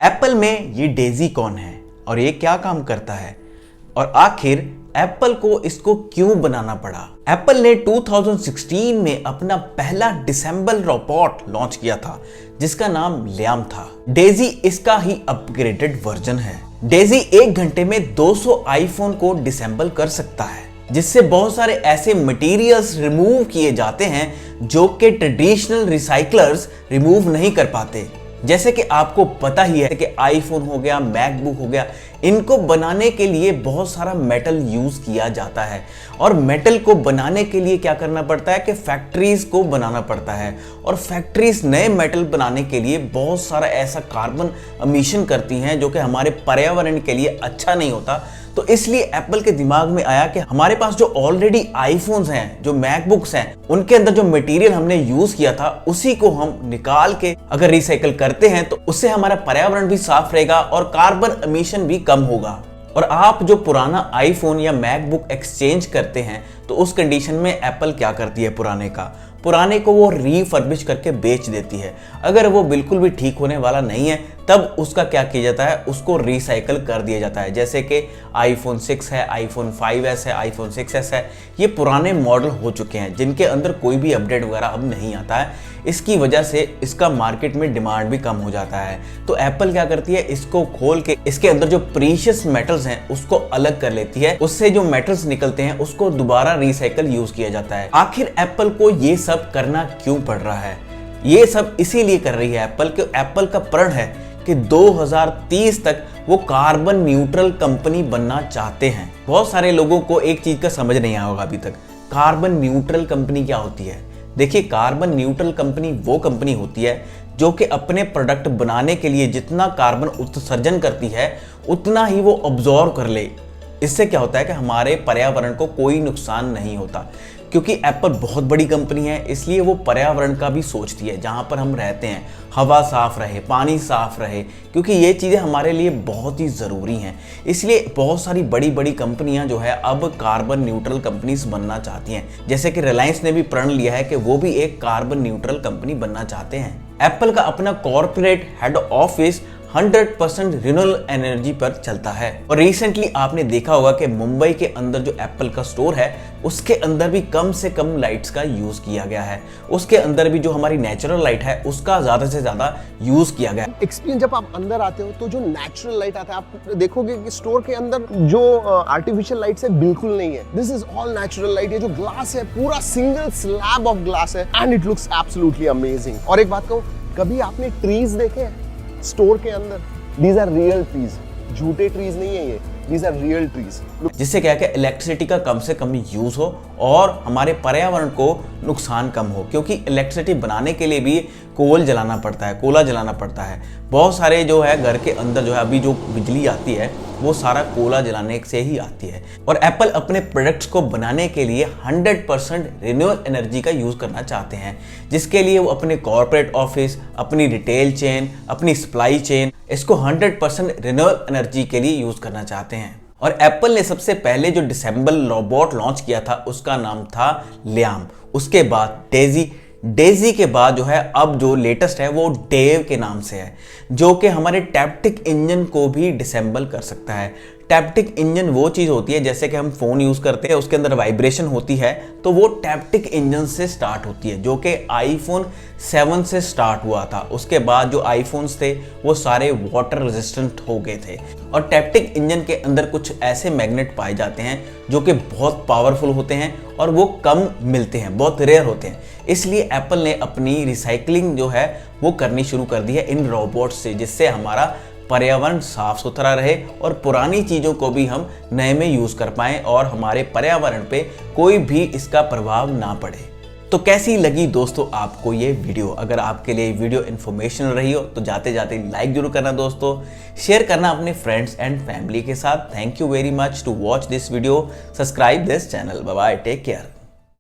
Apple में ये Daisy कौन है और ये क्या काम करता है और आखिर एप्पल को इसको क्यों बनाना पड़ा। एप्पल ने 2016 में अपना पहला डिसेंबल रोबोट लॉन्च किया था जिसका नाम लियाम था। डेजी इसका ही अपग्रेडेड वर्जन है। डेजी 1 घंटे में 200 आईफोन को डिसेंबल कर सकता है, जिससे बहुत सारे ऐसे मटेरियल्स रिमूव किए जाते हैं जो कि ट्रेडिशनल रिसाइकलर्स रिमूव नहीं कर पाते। जैसे कि आपको पता ही है कि आईफोन हो गया, मैकबुक हो गया, इनको बनाने के लिए बहुत सारा मेटल यूज किया जाता है और मेटल को बनाने के लिए क्या करना पड़ता है कि फैक्ट्रीज को बनाना पड़ता है और फैक्ट्रीज नए मेटल बनाने के लिए बहुत सारा ऐसा कार्बन एमिशन करती हैं जो कि हमारे पर्यावरण के लिए अच्छा नहीं होता। तो इसलिए एप्पल के दिमाग में आया कि हमारे पास जो ऑलरेडी आईफोन्स हैं, जो मैकबुक्स हैं, उनके अंदर जो मटेरियल हमने यूज किया था उसी को हम निकाल के अगर रिसाइकल करते हैं तो उससे हमारा पर्यावरण भी साफ रहेगा और कार्बन एमिशन भी कम होगा। और आप जो पुराना आईफोन या मैकबुक एक्सचेंज करते हैं तो उस कंडीशन में एप्पल क्या करती है, पुराने को वो रीफर्बिश करके बेच देती है। अगर वो बिल्कुल भी ठीक होने वाला नहीं है तब उसका क्या किया जाता है, उसको रिसाइकल कर दिया जाता है। जैसे कि आईफोन 6 है, आईफोन 5S है, आईफोन 6S है, ये पुराने मॉडल हो चुके हैं जिनके अंदर कोई भी अपडेट वगैरह अब नहीं आता है। इसकी वजह से इसका मार्केट में डिमांड भी कम हो जाता है। तो एप्पल क्या करती है, इसको खोल के इसके अंदर जो प्रीशियस मेटल्स हैं उसको अलग कर लेती है। उससे जो मेटल्स निकलते हैं उसको दोबारा रिसाइकल यूज किया जाता है। आखिर एप्पल को ये सब करना क्यों पड़ रहा है? ये सब इसीलिए कर रही है एप्पल कि एप्पल का प्रण है कि 2030 तक वो कार्बन न्यूट्रल कंपनी बनना चाहते हैं। बहुत सारे लोगों को एक चीज का समझ नहीं आया होगा अभी तक, कार्बन न्यूट्रल कंपनी क्या होती है। देखिए, कार्बन न्यूट्रल कंपनी वो कंपनी होती है जो कि अपने प्रोडक्ट बनाने के लिए जितना कार्बन उत्सर्जन करती है उतना ही वो अब्जॉर्ब कर ले। इससे क्या होता है कि हमारे पर्यावरण को कोई नुकसान नहीं होता। क्योंकि एप्पल बहुत बड़ी कंपनी है इसलिए वो पर्यावरण का भी सोचती है। जहाँ पर हम रहते हैं हवा साफ रहे, पानी साफ रहे, क्योंकि ये चीज़ें हमारे लिए बहुत ही ज़रूरी हैं। इसलिए बहुत सारी बड़ी बड़ी कंपनियां जो है अब कार्बन न्यूट्रल कंपनीज बनना चाहती हैं। जैसे कि रिलायंस ने भी प्रण लिया है कि वो भी एक कार्बन न्यूट्रल कंपनी बनना चाहते हैं। एप्पल का अपना corporate head office 100% renewable energy पर चलता है। और रिसेंटली आपने देखा होगा कि मुंबई के अंदर जो एप्पल का स्टोर है उसके अंदर भी कम से कम लाइट्स का यूज किया गया है। उसके अंदर भी जो हमारी नेचुरल लाइट है उसका ज्यादा से ज्यादा यूज किया गया है। एक्सपीरियंस जब आप अंदर आते हो तो जो नेचुरल लाइट आता है आप देखोगे कि स्टोर के अंदर जो आर्टिफिशियल लाइट्स है बिल्कुल नहीं है। This is all natural light. ये जो ग्लास है पूरा सिंगल स्लैब ऑफ ग्लास है and it looks absolutely amazing. और एक बात कहूं, कभी आपने ट्रीज देखे हैं स्टोर के अंदर? दीज आर रियल ट्रीज, झूठे ट्रीज नहीं है ये, दीज आर रियल ट्रीज। जिससे क्या है कि इलेक्ट्रिसिटी का कम से कम यूज हो और हमारे पर्यावरण को नुकसान कम हो, क्योंकि इलेक्ट्रिसिटी बनाने के लिए भी कोल जलाना पड़ता है, कोयला जलाना पड़ता है। बहुत सारे जो है घर के अंदर जो है अभी जो बिजली आती है वो सारा कोयला जलाने से ही आती है। और एप्पल अपने प्रोडक्ट्स को बनाने के लिए 100% रिन्यूएबल एनर्जी का यूज करना चाहते हैं, जिसके लिए वो अपने कॉर्पोरेट ऑफिस, अपनी रिटेल चेन, अपनी सप्लाई चेन, इसको 100% रिन्यूएबल एनर्जी के लिए यूज करना चाहते हैं। और एप्पल ने सबसे पहले जो डिसेंबल रोबोट लॉन्च किया था उसका नाम था लियाम। उसके बाद डेजी के बाद जो है अब जो लेटेस्ट है वो डेव के नाम से है, जो कि हमारे टैप्टिक इंजन को भी डिसेंबल कर सकता है। टैप्टिक इंजन वो चीज़ होती है जैसे कि हम फ़ोन यूज़ करते हैं उसके अंदर वाइब्रेशन होती है, तो वो टैप्टिक इंजन से स्टार्ट होती है, जो कि आईफोन 7 से स्टार्ट हुआ था। उसके बाद जो आईफोन्स थे वो सारे वाटर रेजिस्टेंट हो गए थे। और टैप्टिक इंजन के अंदर कुछ ऐसे मैग्नेट पाए जाते हैं जो कि बहुत पावरफुल होते हैं और वो कम मिलते हैं, बहुत रेयर होते हैं। इसलिए एप्पल ने अपनी रिसाइकलिंग जो है वो करनी शुरू कर दी है इन रोबोट्स से, जिससे हमारा पर्यावरण साफ सुथरा रहे और पुरानी चीज़ों को भी हम नए में यूज़ कर पाएँ और हमारे पर्यावरण पे कोई भी इसका प्रभाव ना पड़े। तो कैसी लगी दोस्तों आपको ये वीडियो? अगर आपके लिए वीडियो इन्फॉर्मेशनल रही हो तो जाते जाते लाइक जरूर करना दोस्तों, शेयर करना अपने फ्रेंड्स एंड फैमिली के साथ। Thank you very much to watch this video, subscribe this channel. Bye bye, take care.